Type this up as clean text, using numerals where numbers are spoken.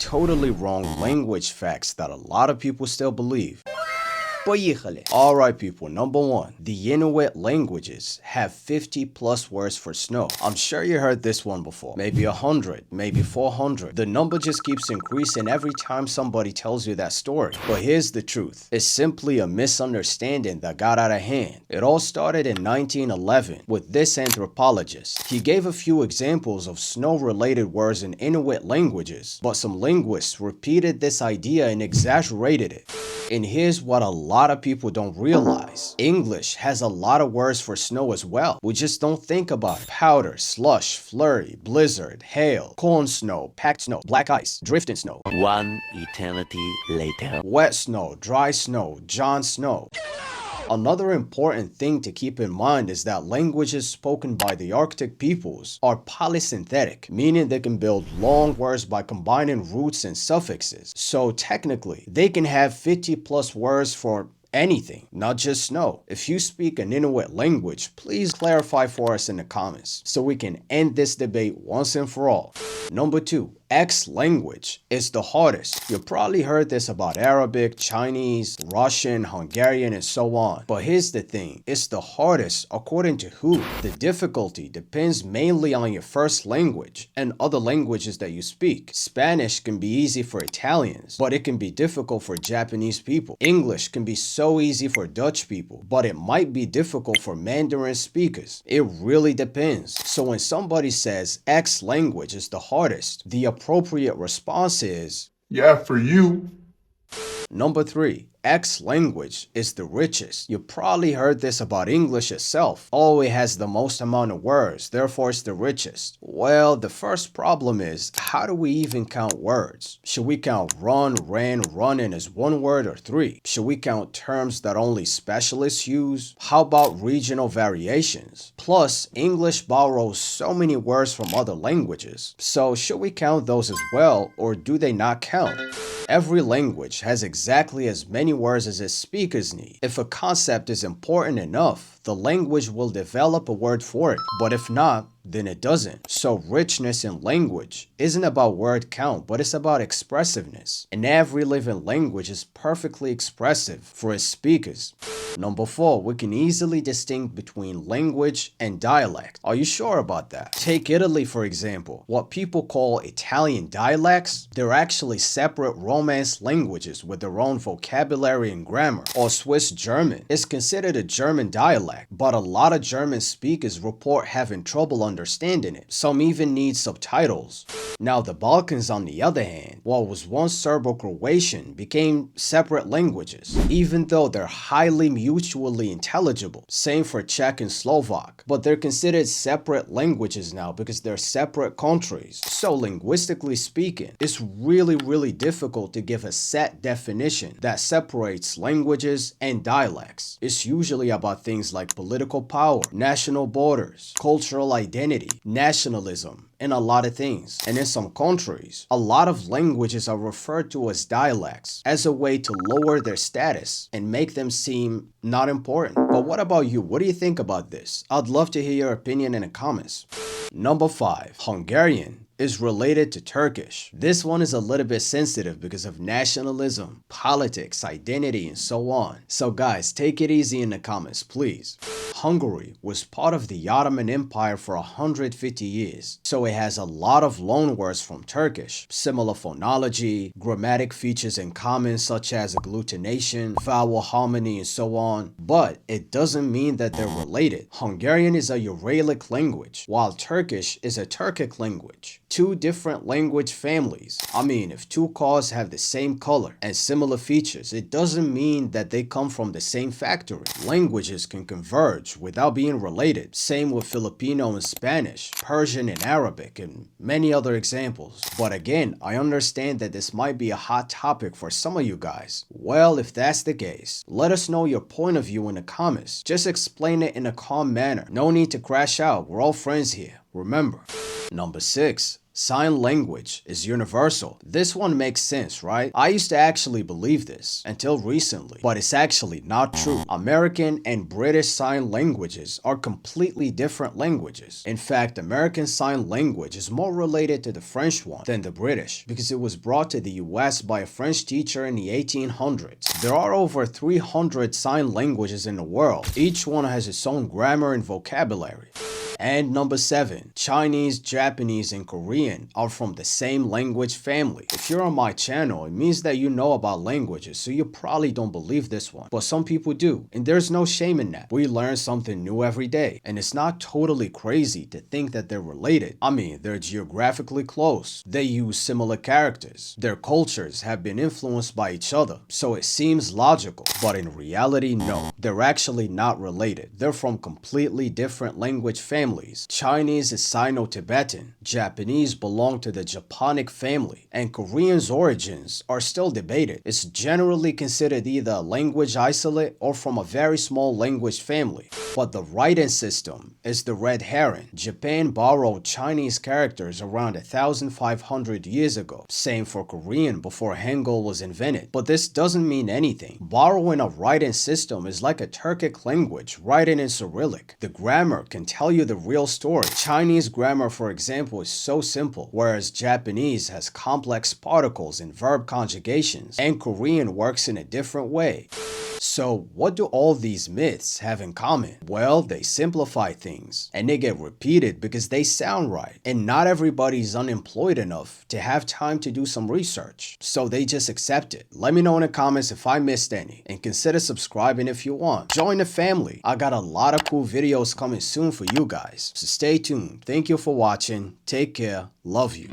totally wrong language facts that a lot of people still believe. Alright people, number 1. The Inuit languages have 50 plus words for snow. I'm sure you heard this one before. Maybe 100, maybe 400. The number just keeps increasing every time somebody tells you that story. But here's the truth. It's simply a misunderstanding that got out of hand. It all started in 1911 with this anthropologist. He gave a few examples of snow-related words in Inuit languages, but some linguists repeated this idea and exaggerated it. And here's what a lot of people don't realize. English has a lot of words for snow as well. We just don't think about it. Powder, slush, flurry, blizzard, hail, corn snow, packed snow, black ice, drifting snow. One eternity later. Wet snow, dry snow, John Snow. Another important thing to keep in mind is that languages spoken by the Arctic peoples are polysynthetic, meaning they can build long words by combining roots and suffixes. So technically, they can have 50 plus words for anything, not just snow. If you speak an Inuit language, please clarify for us in the comments so we can end this debate once and for all. Number 2. X language is the hardest. You probably heard this about Arabic, Chinese, Russian, Hungarian, and so on. But here's the thing, it's the hardest according to who? The difficulty depends mainly on your first language and other languages that you speak. Spanish can be easy for Italians, but it can be difficult for Japanese people. English can be so easy for Dutch people, but it might be difficult for Mandarin speakers. It really depends. So when somebody says X language is the hardest, the appropriate response is, yeah, for you. Number 3. X language is the richest. You probably heard this about English itself. Oh, it has the most amount of words, therefore it's the richest. Well, the first problem is, how do we even count words? Should we count run, ran, running as one word or 3? Should we count terms that only specialists use? How about regional variations? Plus, English borrows so many words from other languages. So should we count those as well, or do they not count? Every language has exactly as many words as its speakers need. If a concept is important enough, the language will develop a word for it. But if not, then it doesn't. So richness in language isn't about word count, but it's about expressiveness. And every living language is perfectly expressive for its speakers. Number 4, we can easily distinguish between language and dialect. Are you sure about that? Take Italy for example. What people call Italian dialects, they're actually separate Romance languages with their own vocabulary and grammar. Or Swiss German is considered a German dialect, but a lot of German speakers report having trouble understanding it. Some even need subtitles. Now the Balkans on the other hand, what was once Serbo-Croatian became separate languages, even though they're highly mutually intelligible. Same for Czech and Slovak, but they're considered separate languages now because they're separate countries. So linguistically speaking, it's really difficult to give a set definition that separates languages and dialects. It's usually about things like political power, national borders, cultural identity, nationalism, and a lot of things. And in some countries, a lot of languages are referred to as dialects as a way to lower their status and make them seem not important. But what about you? What do you think about this? I'd love to hear your opinion in the comments. Number 5. Hungarian is related to Turkish. This one is a little bit sensitive because of nationalism, politics, identity, and so on. So guys, take it easy in the comments, please. Hungary was part of the Ottoman Empire for 150 years, so it has a lot of loanwords from Turkish, similar phonology, grammatic features in common such as agglutination, vowel harmony, and so on, but it doesn't mean that they're related. Hungarian is a Uralic language, while Turkish is a Turkic language. Two different language families. I mean, if two cars have the same color and similar features, it doesn't mean that they come from the same factory. Languages can converge without being related. Same with Filipino and Spanish, Persian and Arabic, and many other examples. But again, I understand that this might be a hot topic for some of you guys. Well, if that's the case, let us know your point of view in the comments. Just explain it in a calm manner. No need to crash out. We're all friends here. Remember. Number 6. Sign language is universal. This one makes sense, right? I used to actually believe this until recently, but it's actually not true. American and British Sign Languages are completely different languages. In fact, American Sign Language is more related to the French one than the British because it was brought to the US by a French teacher in the 1800s. There are over 300 sign languages in the world. Each one has its own grammar and vocabulary. And number 7, Chinese, Japanese, and Korean are from the same language family. If you're on my channel, it means that you know about languages, so you probably don't believe this one. But some people do, and there's no shame in that. We learn something new every day, and it's not totally crazy to think that they're related. I mean, they're geographically close. They use similar characters. Their cultures have been influenced by each other, so it seems logical. But in reality, no. They're actually not related. They're from completely different language families. Chinese is Sino-Tibetan, Japanese belong to the Japonic family, and Korean's origins are still debated. It's generally considered either a language isolate or from a very small language family. But the writing system is the red herring. Japan borrowed Chinese characters around 1,500 years ago. Same for Korean before Hangul was invented. But this doesn't mean anything. Borrowing a writing system is like a Turkic language writing in Cyrillic. The grammar can tell you the real story. Chinese grammar, for example, is so simple, whereas Japanese has complex particles and verb conjugations, and Korean works in a different way. So what do all these myths have in common? Well, they simplify things, and they get repeated because they sound right, and not everybody's unemployed enough to have time to do some research, so they just accept it. Let me know in the comments if I missed any, and consider subscribing if you want. Join the family. I got a lot of cool videos coming soon for you guys, so stay tuned. Thank you for watching. Take care. Love you.